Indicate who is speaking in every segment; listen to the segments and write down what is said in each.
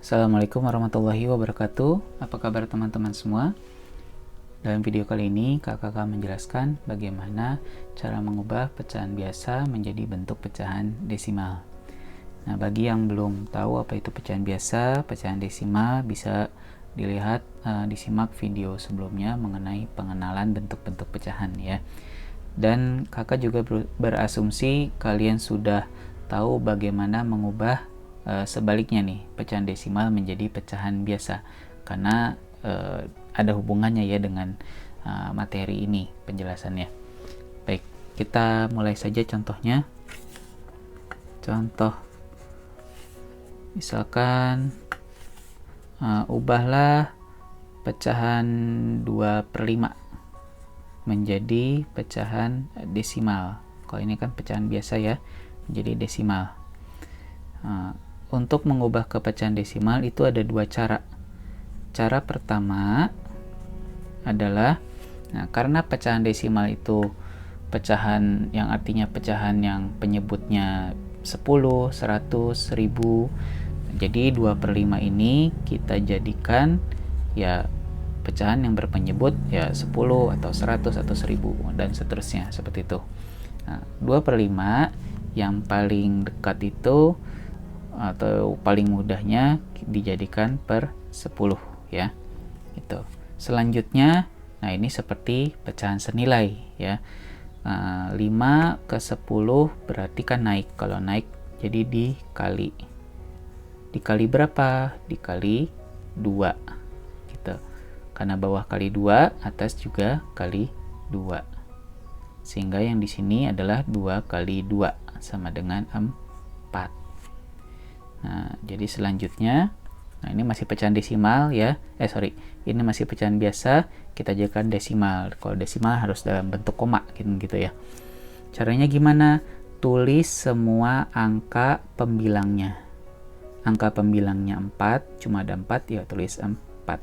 Speaker 1: Assalamualaikum warahmatullahi wabarakatuh. Apa kabar teman-teman semua? Dalam video kali ini, kakak akan menjelaskan bagaimana cara mengubah pecahan biasa menjadi bentuk pecahan desimal. Nah, bagi yang belum tahu apa itu pecahan biasa, pecahan desimal, bisa disimak video sebelumnya mengenai pengenalan bentuk-bentuk pecahan ya. Dan kakak juga berasumsi kalian sudah tahu bagaimana mengubah sebaliknya nih, pecahan desimal menjadi pecahan biasa, karena ada hubungannya ya dengan materi ini penjelasannya. Baik, kita mulai saja contohnya. Contoh misalkan ubahlah pecahan 2/5 menjadi pecahan desimal. Kalau ini kan pecahan biasa ya, menjadi desimal. Untuk mengubah ke pecahan desimal itu ada dua cara. Cara pertama adalah, karena pecahan desimal itu pecahan yang artinya pecahan yang penyebutnya 10, 100, 1000. Jadi 2/5 ini kita jadikan ya pecahan yang berpenyebut ya 10 atau 100 atau 1000 dan seterusnya seperti itu. 2/5 yang paling dekat itu atau paling mudahnya dijadikan per 10 ya. Itu. Selanjutnya, nah ini seperti pecahan senilai ya. 5 ke 10 berarti kan naik. Kalau naik jadi dikali. Dikali berapa? Dikali 2 gitu. Karena bawah kali 2, atas juga kali 2. Sehingga yang di sini adalah 2 kali 2 sama dengan 4. Nah, jadi selanjutnya, ini masih pecahan desimal ya. Ini masih pecahan biasa, kita jadikan desimal. Kalau desimal harus dalam bentuk koma gitu ya. Caranya gimana? Tulis semua angka pembilangnya. Angka pembilangnya 4, cuma ada 4 ya, tulis 4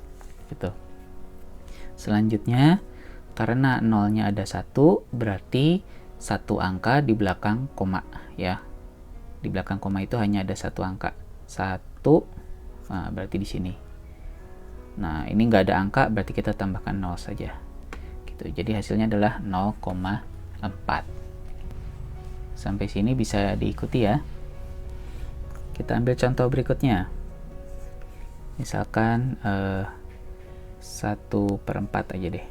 Speaker 1: gitu. Selanjutnya, karena nolnya ada 1, berarti satu angka di belakang koma ya. Di belakang koma itu hanya ada satu angka, 1, berarti di sini. Nah, ini nggak ada angka, berarti kita tambahkan 0 saja gitu. Jadi hasilnya adalah 0,4. Sampai sini bisa diikuti ya. Kita ambil contoh berikutnya. Misalkan 1/4 aja deh.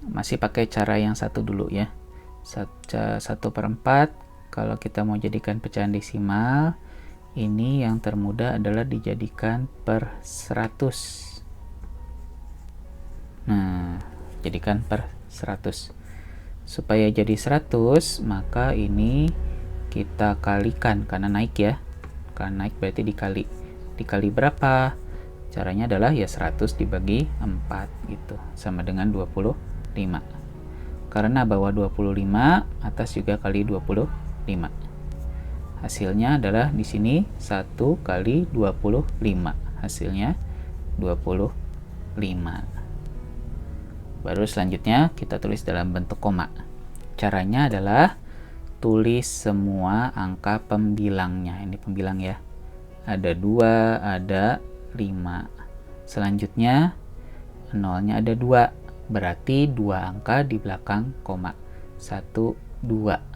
Speaker 1: Masih pakai cara yang satu dulu ya. 1/4, kalau kita mau jadikan pecahan desimal, ini yang termudah adalah dijadikan per 100. Nah, jadikan per 100. Supaya jadi 100, maka ini kita kalikan karena naik ya. Karena naik berarti dikali. Dikali berapa? Caranya adalah ya 100 dibagi 4 gitu, sama dengan 25. Karena bawah 25, atas juga kali 25. Hasilnya adalah di sini 1 kali 25. Hasilnya 25. Baru selanjutnya kita tulis dalam bentuk koma. Caranya adalah tulis semua angka pembilangnya. Ini pembilang ya. Ada 2, ada 5. Selanjutnya nolnya ada 2. Berarti 2 angka di belakang koma. 1, 2.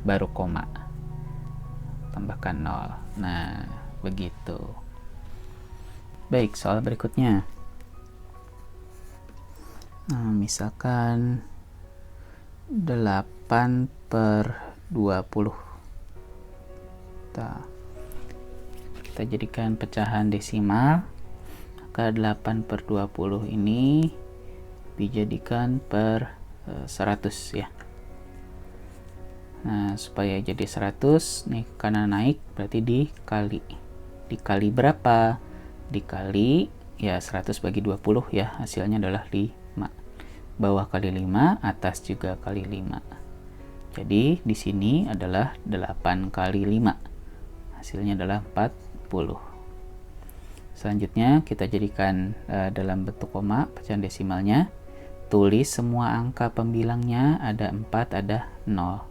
Speaker 1: Baru koma. Tambahkan 0. Nah, begitu. Baik, soal berikutnya. Misalkan 8/20. Kita jadikan pecahan desimal. Maka 8/20 ini dijadikan per 100 ya. Nah, supaya jadi 100 nih, karena naik berarti dikali. Dikali berapa? Dikali ya 100 bagi 20 ya, hasilnya adalah 5. Bawah kali 5, atas juga kali 5. Jadi di sini adalah 8 kali 5. Hasilnya adalah 40. Selanjutnya kita jadikan dalam bentuk koma pecahan desimalnya. Tulis semua angka pembilangnya, ada 4, ada 0.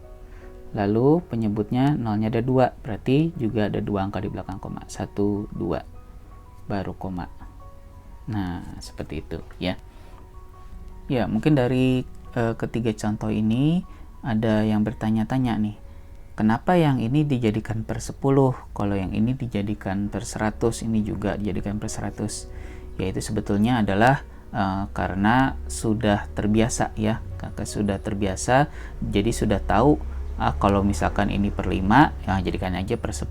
Speaker 1: Lalu penyebutnya nolnya ada 2, berarti juga ada 2 angka di belakang koma. 1, 2, baru koma. Nah, seperti itu ya. Ya, mungkin dari ketiga contoh ini ada yang bertanya-tanya nih. Kenapa yang ini dijadikan per 10, kalau yang ini dijadikan per 100, ini juga dijadikan per 100? Yaitu sebetulnya adalah karena sudah terbiasa ya. Kakak sudah terbiasa, jadi sudah tahu kalau misalkan ini per 5, ya jadikan aja per 10.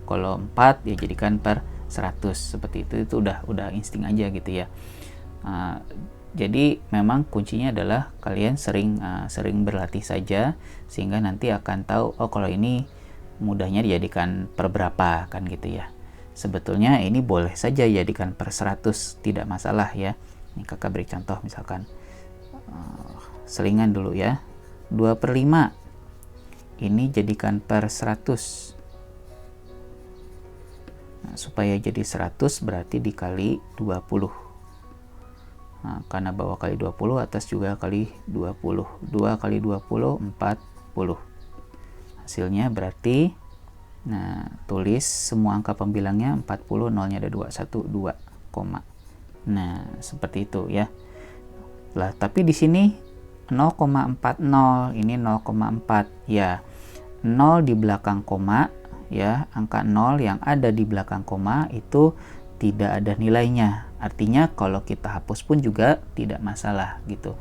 Speaker 1: Kalau 4, ya jadikan per 100. Seperti itu udah insting aja gitu ya. Jadi memang kuncinya adalah kalian sering berlatih saja, sehingga nanti akan tahu, oh kalau ini mudahnya dijadikan per berapa kan gitu ya. Sebetulnya ini boleh saja jadikan per 100, tidak masalah ya. Ini kakak beri contoh misalkan selingan dulu ya. 2 per 5 ini jadikan per 100. Nah, supaya jadi 100 berarti dikali 20. Nah, karena bawah kali 20, atas juga kali 20. 2 kali 20, 40. Hasilnya berarti, nah tulis semua angka pembilangnya 40, nolnya ada 2, 1, 2, koma. Nah, seperti itu ya. Lah, tapi di sini 0,40, ini 0,4 ya. 0 di belakang koma ya, angka 0 yang ada di belakang koma itu tidak ada nilainya. Artinya kalau kita hapus pun juga tidak masalah gitu.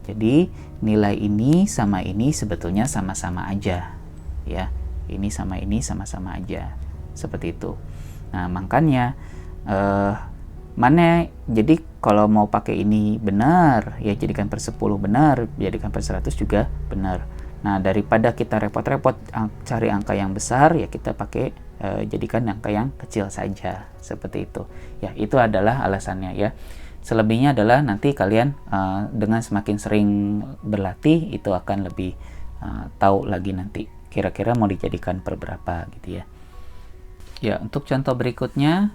Speaker 1: Jadi nilai ini sama ini sebetulnya sama-sama aja ya. Ini sama ini sama-sama aja. Seperti itu. Nah, makanya mana, jadi kalau mau pakai ini benar ya jadikan per 10 benar, jadikan per 100 juga benar. Nah, daripada kita repot-repot cari angka yang besar, ya kita pakai jadikan angka yang kecil saja, seperti itu. Ya, itu adalah alasannya ya. Selebihnya adalah nanti kalian dengan semakin sering berlatih itu akan lebih tahu lagi nanti kira-kira mau dijadikan per berapa gitu ya. Ya, untuk contoh berikutnya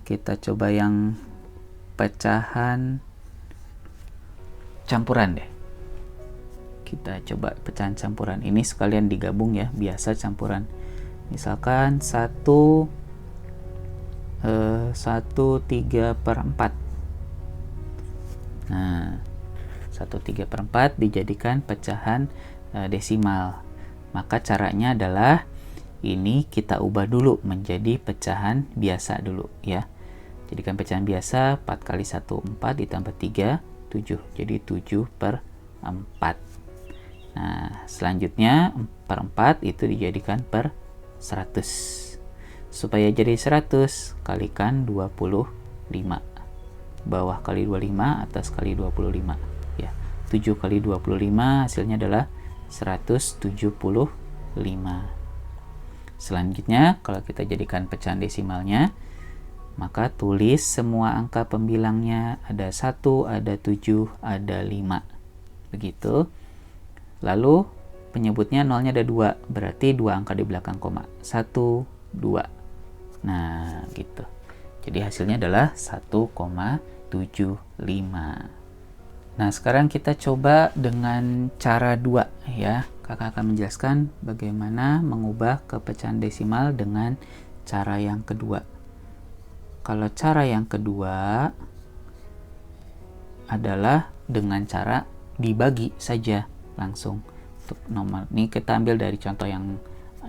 Speaker 1: kita coba yang pecahan campuran deh. Kita coba pecahan campuran ini sekalian digabung ya, biasa campuran. Misalkan 1 3/4. Nah, 1/3/4 dijadikan pecahan desimal. Maka caranya adalah ini kita ubah dulu menjadi pecahan biasa dulu ya. Jadikan pecahan biasa, 4 kali 1 4 ditambah 3 7. Jadi 7/4. Nah, selanjutnya 4/4 itu dijadikan per 100. Supaya jadi 100, kalikan 25. Bawah kali 25, atas kali 25 ya. 7 kali 25 hasilnya adalah 175. Selanjutnya, kalau kita jadikan pecahan desimalnya, maka tulis semua angka pembilangnya, ada 1, ada 7, ada 5. Begitu. Lalu penyebutnya nolnya ada 2, berarti 2 angka di belakang koma. 1, 2. Nah, gitu. Jadi hasilnya adalah 1,75. Nah, sekarang kita coba dengan cara 2 ya. Kakak akan menjelaskan bagaimana mengubah ke pecahan desimal dengan cara yang kedua. Kalau cara yang kedua adalah dengan cara dibagi saja langsung. Untuk nomor ini kita ambil dari contoh yang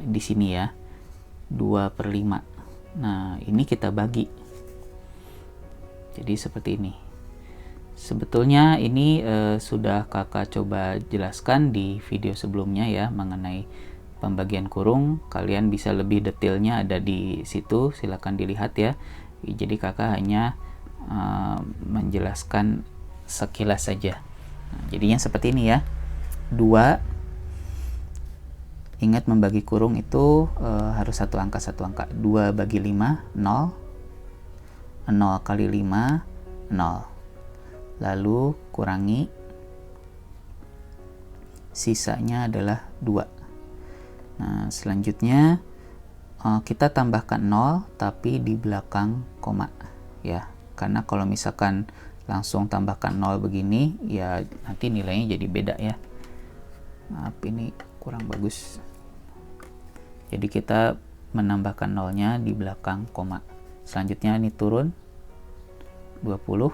Speaker 1: di sini ya, 2/5. Nah, ini kita bagi jadi seperti ini. Sebetulnya ini sudah kakak coba jelaskan di video sebelumnya ya, mengenai pembagian kurung. Kalian bisa lebih detailnya ada di situ, silakan dilihat ya. Jadi kakak hanya menjelaskan sekilas saja. Nah, jadinya seperti ini ya. 2, ingat membagi kurung itu harus satu angka. 2 bagi 5, 0. 0 kali 5, 0. Lalu kurangi, sisanya adalah 2. Nah, selanjutnya kita tambahkan 0 tapi di belakang koma ya. Karena kalau misalkan langsung tambahkan 0 begini ya nanti nilainya jadi beda ya. Maaf, ini kurang bagus. Jadi kita menambahkan nolnya di belakang koma. Selanjutnya ini turun 20.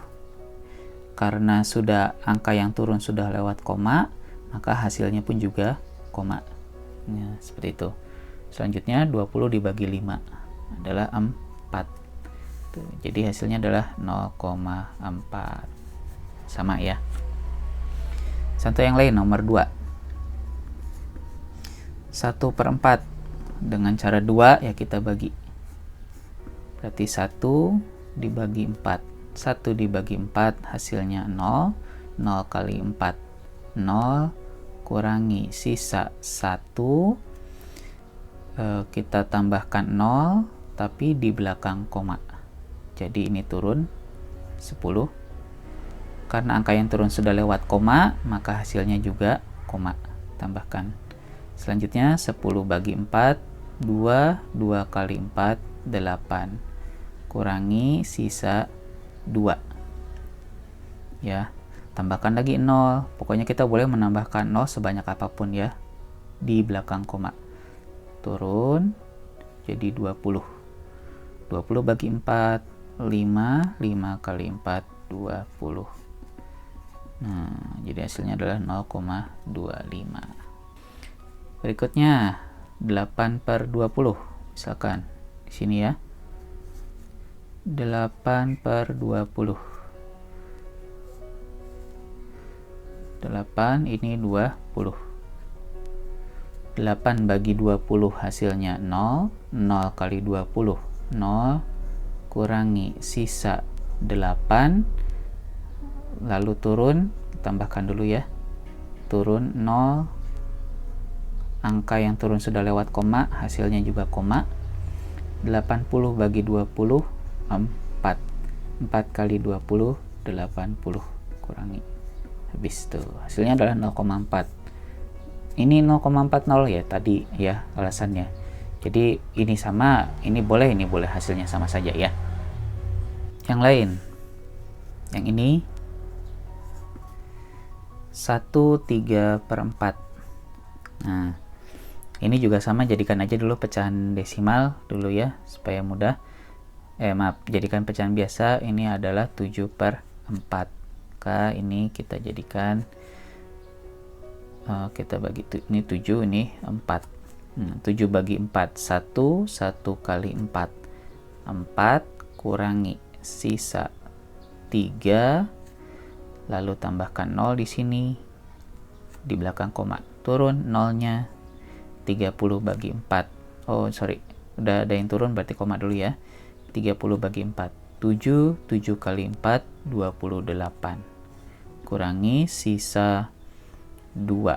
Speaker 1: Karena sudah angka yang turun sudah lewat koma, maka hasilnya pun juga koma. Ya, seperti itu. Selanjutnya 20 dibagi 5 adalah 4. Tuh, jadi hasilnya adalah 0,4. Sama ya. Contoh yang lain nomor 2. 1/4 dengan cara 2 ya kita bagi. Berarti 1 dibagi 4. 1 dibagi 4 hasilnya 0. 0 kali 4 0 kurangi sisa 1. Kita tambahkan 0 tapi di belakang koma. Jadi ini turun 10. Karena angka yang turun sudah lewat koma, maka hasilnya juga koma. Tambahkan. Selanjutnya 10 bagi 4 2. 2 kali 4 8. Kurangi sisa 2. Ya, tambahkan lagi 0. Pokoknya kita boleh menambahkan 0 sebanyak apapun ya di belakang koma. Turun jadi 20. 20 bagi 4 5. 5 kali 4 20. Nah, jadi hasilnya adalah 0,25. Berikutnya 8/20. Misalkan di sini ya. 8/20. 8 ini 20. 8 bagi 20 hasilnya 0. 0 kali 20 0. Kurangi sisa 8. Lalu turun, tambahkan dulu ya. Turun 0. Angka yang turun sudah lewat koma, hasilnya juga koma. 80 bagi 20 4. 4 kali 20 80. Kurangi. Habis tuh. Hasilnya adalah 0,4. Ini 0,40 ya tadi ya alasannya. Jadi ini sama, ini boleh hasilnya sama saja ya. Yang lain. Yang ini 1/3/4. Nah, ini juga sama, jadikan aja dulu pecahan desimal dulu ya supaya mudah. Jadikan pecahan biasa. Ini adalah 7/4. Maka ini kita jadikan kita bagi ini 7, ini 4. 7 bagi 4 1. 1 kali 4 4. Kurangi sisa 3. Lalu tambahkan 0 di sini di belakang koma. Turun 0-nya. 30 bagi 4. Oh sorry, udah ada yang turun berarti koma dulu ya. 30 bagi 4 7. 7 kali 4 28. Kurangi sisa 2.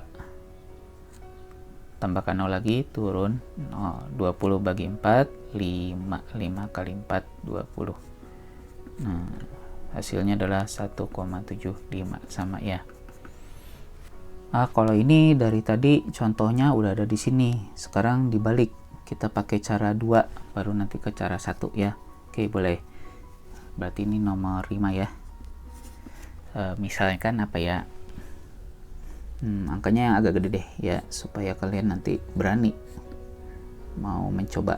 Speaker 1: Tambahkan 0 lagi, turun 0. 20 bagi 4 5. 5 kali 4 20. Nah, hasilnya adalah 1,75 sama ya. Kalau ini dari tadi contohnya udah ada di sini. Sekarang dibalik, kita pakai cara 2 baru nanti ke cara 1 ya. Oke, boleh. Berarti ini nomor 5 ya. Misalkan apa ya? Angkanya yang agak gede deh ya supaya kalian nanti berani mau mencoba.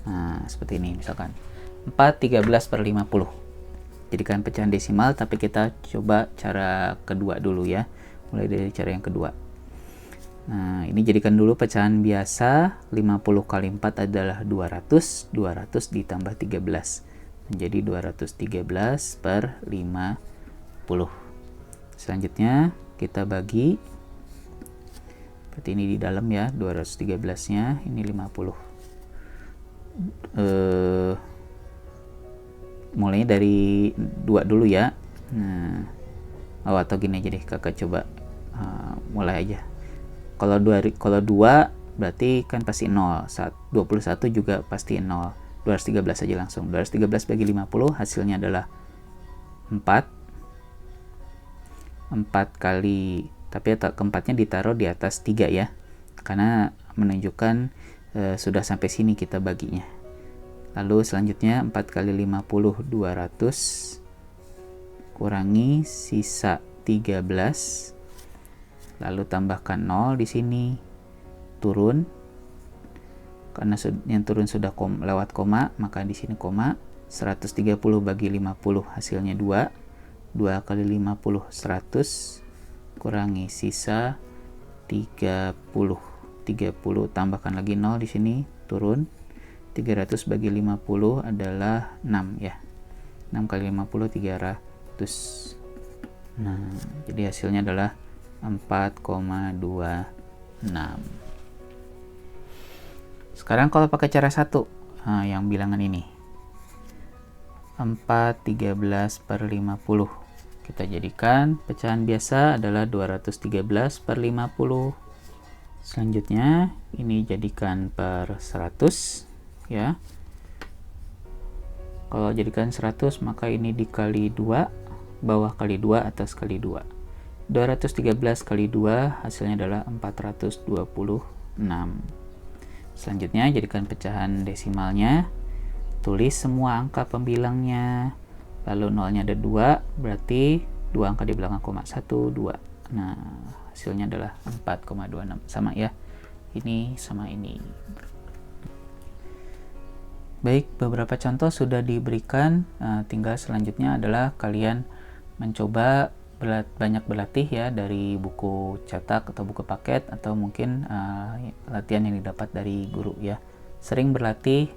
Speaker 1: Nah, seperti ini misalkan 4/13/50. Jadikan pecahan desimal, tapi kita coba cara kedua dulu ya. Mulai dari cara yang kedua. Nah, ini jadikan dulu pecahan biasa. 50 kali 4 adalah 200. 200 ditambah 13. Menjadi 213/50. Selanjutnya kita bagi. Berarti ini di dalam ya, 213-nya, ini 50. Mulainya dari 2 dulu ya. Nah, atau gini aja deh, kakak coba mulai aja. Kalau 2 berarti kan pasti 0. 21 juga pasti 0. 213 aja langsung. 213 bagi 50 hasilnya adalah 4. 4 kali, tapi keempatnya ditaruh di atas 3 ya. Karena menunjukkan sudah sampai sini kita baginya. Lalu selanjutnya 4 kali 50 200 kurangi sisa 13. Lalu tambahkan 0 di sini. turun. Karena yang turun sudah lewat koma, maka di sini koma. 130 bagi 50 hasilnya 2. 2 kali 50 100 kurangi sisa 30. 30 tambahkan lagi 0 di sini, turun. 300 bagi 50 adalah 6 ya. 6 kali 50 300. Nah, jadi hasilnya adalah 4,26. Sekarang kalau pakai cara 1, yang bilangan ini 4 13 per 50, kita jadikan pecahan biasa adalah 213 per 50. Selanjutnya ini jadikan per 100 ya. Kalau jadikan 100 maka ini dikali 2, bawah kali 2, atas kali 2. 213 kali 2 hasilnya adalah 426. Selanjutnya jadikan pecahan desimalnya, tulis semua angka pembilangnya, lalu nolnya ada 2, berarti 2 angka di belakang koma, 1, 2. Nah, hasilnya adalah 4,26. Sama ya, ini sama ini. Baik, beberapa contoh sudah diberikan, tinggal selanjutnya adalah kalian mencoba banyak berlatih ya dari buku cetak atau buku paket, atau mungkin latihan yang didapat dari guru ya. Sering berlatih,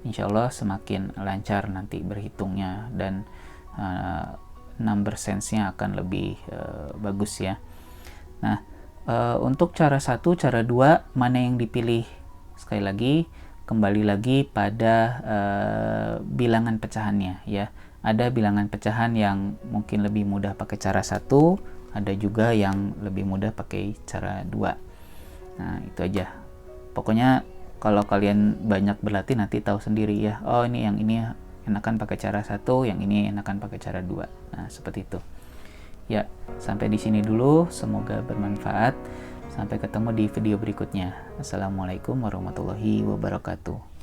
Speaker 1: insya Allah semakin lancar nanti berhitungnya, dan number sense-nya akan lebih bagus ya. Nah, untuk cara 1, cara 2 mana yang dipilih? Sekali lagi, kembali lagi pada bilangan pecahannya ya. Ada bilangan pecahan yang mungkin lebih mudah pakai cara 1, ada juga yang lebih mudah pakai cara 2. Nah, itu aja. Pokoknya kalau kalian banyak berlatih nanti tahu sendiri ya. Oh, ini yang ini enakan pakai cara 1, yang ini enakan pakai cara 2. Nah, seperti itu. Ya, sampai di sini dulu. Semoga bermanfaat. Sampai ketemu di video berikutnya. Assalamualaikum warahmatullahi wabarakatuh.